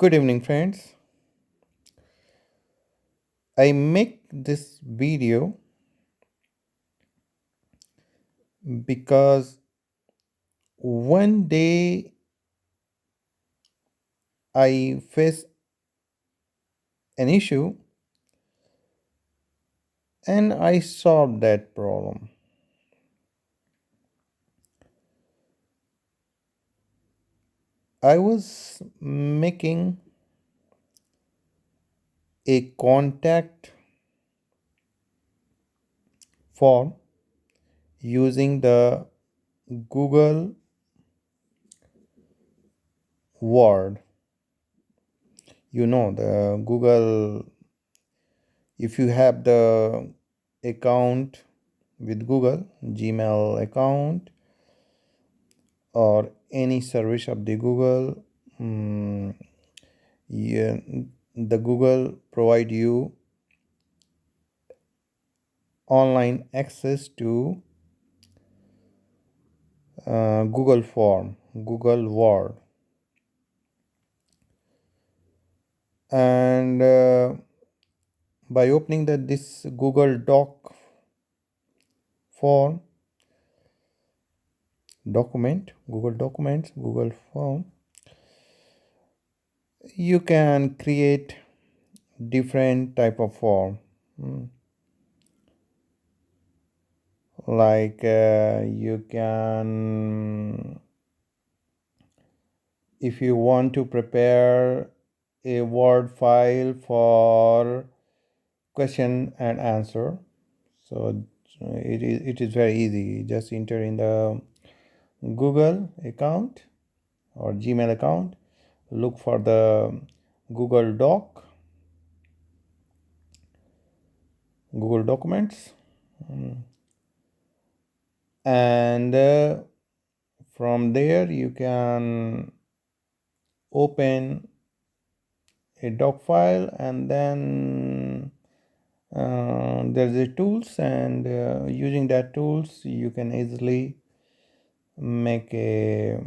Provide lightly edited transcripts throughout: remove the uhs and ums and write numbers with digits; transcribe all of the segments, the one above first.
Good evening, friends. I make this video because one day I faced an issue and I solved that problem. I was making a contact form using the Google Word. The Google, if you have the account with Google, Gmail account, or any service of the Google, mm, yeah, the Google provide you online access to Google Form, Google Word, and by opening this Google Doc form document, Google Documents, Google Form, you can create different type of form. Like you can, if you want to prepare a Word file for question and answer, so it is very easy. Just enter in the Google account or Gmail account, look for the Google Doc, Google Documents, and from there you can open a doc file, and then there's a tools, and using that tools you can easily make a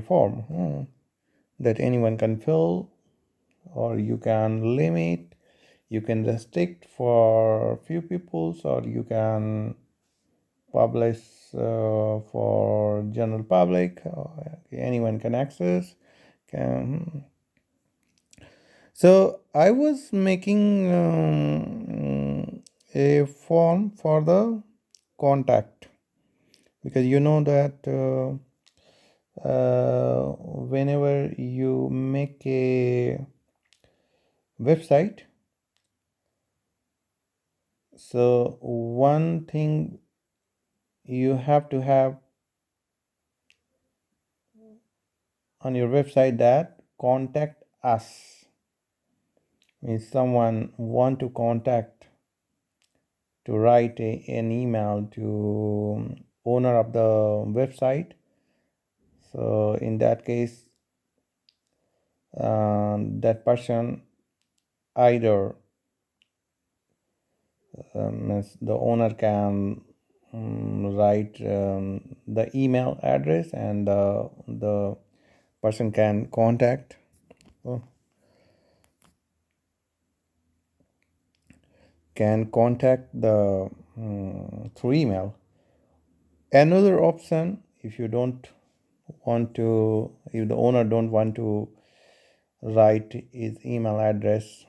form that anyone can fill, or you can limit, you can restrict for few peoples, or you can publish for general public. Anyone can access. So I was making a form for the contact, because you know that whenever you make a website, so one thing you have to have on your website, that contact us, means someone want to contact, to write an email to owner of the website. So in that case, that person either the owner can write the email address, and the person can contact the through email. Another option, if you don't want to, if the owner don't want to write his email address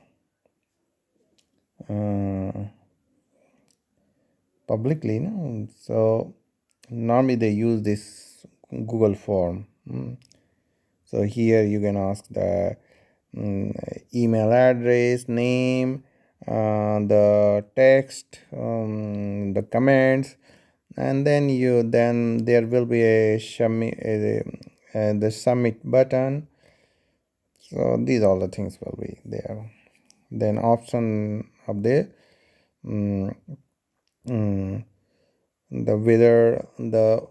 publicly, no? So normally they use this Google form. So here you can ask the email address, name, the text, the comments, and then there will be the submit button. So these all the things will be there. Then option of the um, the whether the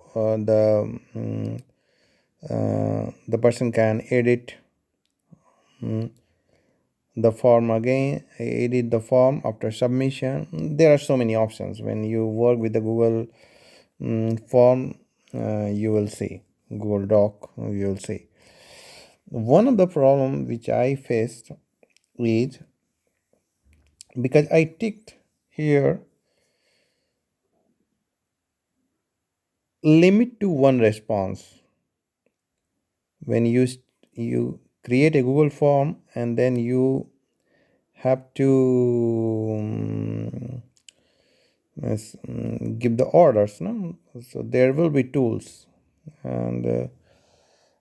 person can edit the form again, edit the form after submission. There are so many options. When you work with the Google form, you will see Google Doc, you will see. One of the problem which I faced is because I ticked here limit to one response. When you create a Google form and then you have to give the orders, no? So there will be tools, and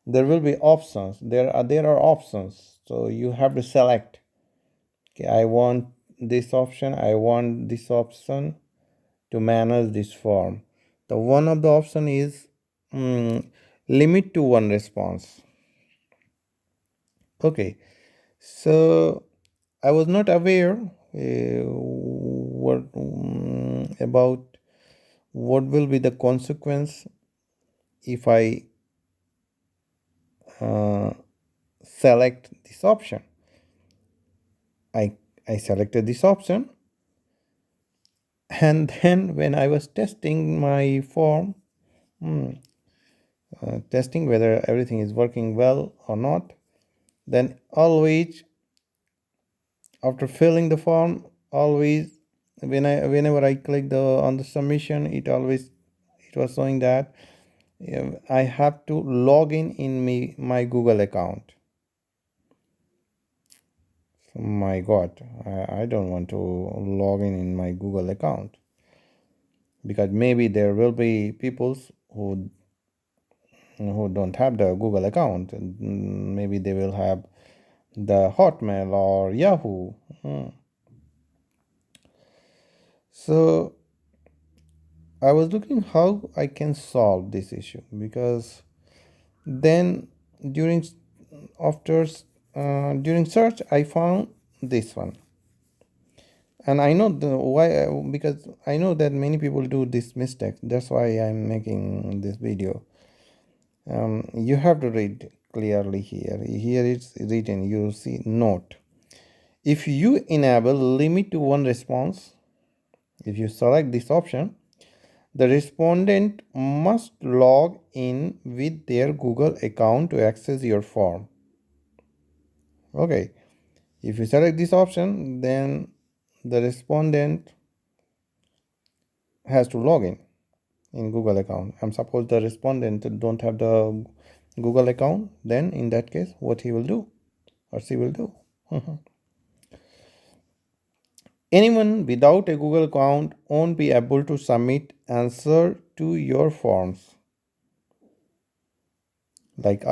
there will be options. There are options, so you have to select. Okay, I want this option. I want this option to manage this form. The one of the option is limit to one response. Okay, so I was not aware what about what will be the consequence if I uh, select this option. I selected this option, and then when I was testing my form, testing whether everything is working well or not, then always after filling the form, always whenever I click the on the submission, it was showing that I have to log in my Google account. My God, I don't want to log in my Google account, because maybe there will be people who don't have the Google account, and maybe they will have the Hotmail or Yahoo. So I was looking how I can solve this issue, because then during after during search I found this one, and I know the why, because I know that many people do this mistake. That's why I'm making this video. You have to read clearly here. Here it's written, you see note. If you enable limit to one response, if you select this option, the respondent must log in with their Google account to access your form. Okay, if you select this option, then the respondent has to log in Google account. And suppose the respondent don't have the Google account, then in that case, what he will do or she will do. Anyone without a Google account won't be able to submit answer to your forms. Like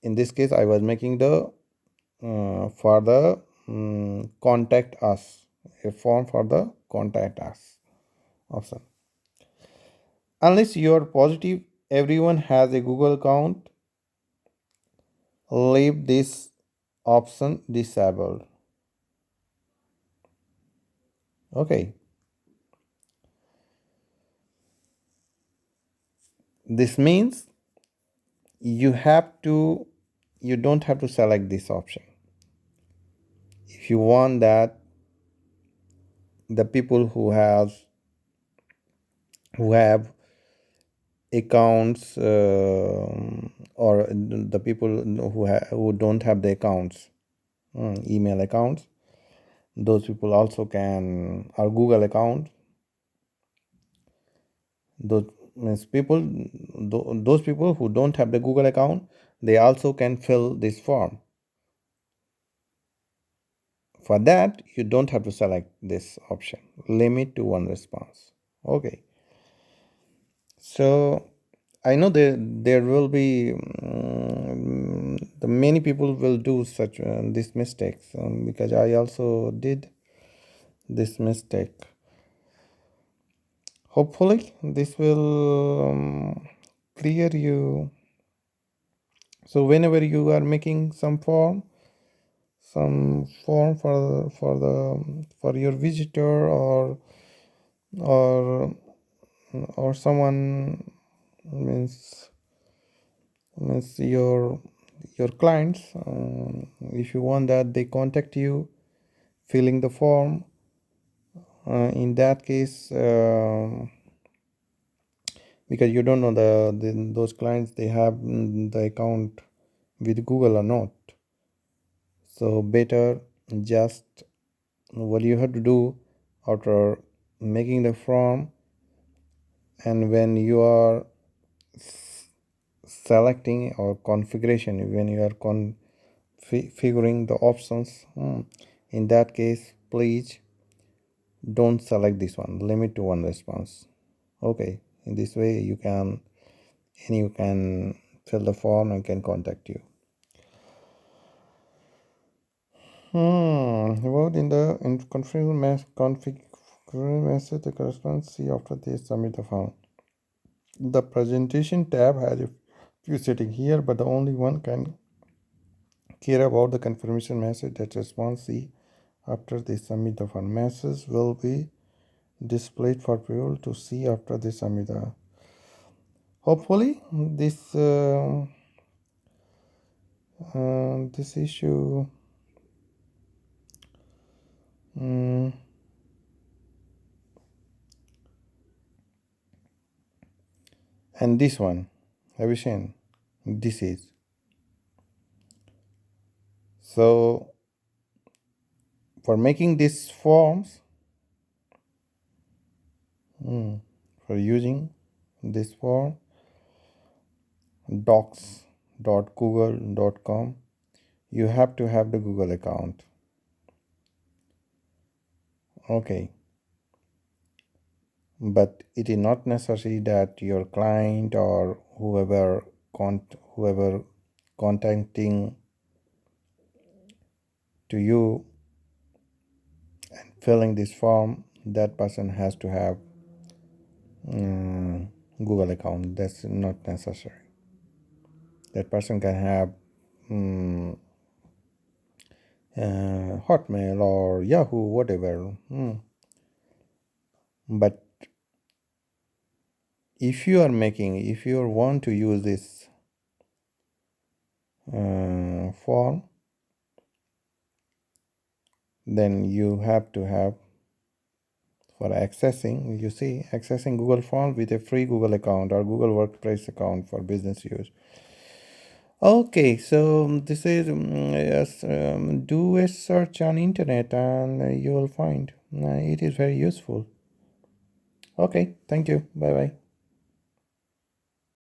in this case, I was making the for the contact us, a form for the contact us option. Unless you are positive everyone has a Google account, leave this option disabled. Okay, this means you don't have to select this option. If you want that the people who have accounts, or the people who don't have the accounts, email accounts, those people also can, or Google account, those means people, those people who don't have the Google account, they also can fill this form. For that you don't have to select this option, limit to one response. Okay, so I know there will be the many people will do such these mistakes, because I also did this mistake. Hopefully this will clear you. So whenever you are making some form for your visitor, or someone, means your clients, if you want that they contact you filling the form, in that case, because you don't know those clients, they have the account with Google or not. So better just what you have to do after making the form, and when you are selecting or configuration, when you are configuring the options, in that case please don't select this one, limit to one response. Okay, in this way you can fill the form and can contact you. About in the configure message the corresponds see after they submit the form. The presentation tab has a few settings here, but the only one can care about the confirmation message that responds see after they submit the form. Message will be displayed for people to see after they submit the. Hopefully, this issue. Um, and this one, have you seen? This is so for making these forms, for using this form, docs.google.com, you have to have the Google account. Okay, but it is not necessary that your client or whoever contacting to you and filling this form, that person has to have Google account. That's not necessary. That person can have Hotmail or Yahoo, whatever. But if you want to use this form, then you have to have, for accessing Google Form with a free Google account or Google Workspace account for business use. Okay, so this is yes, do a search on internet and you will find it is very useful. Okay, thank you. Bye bye.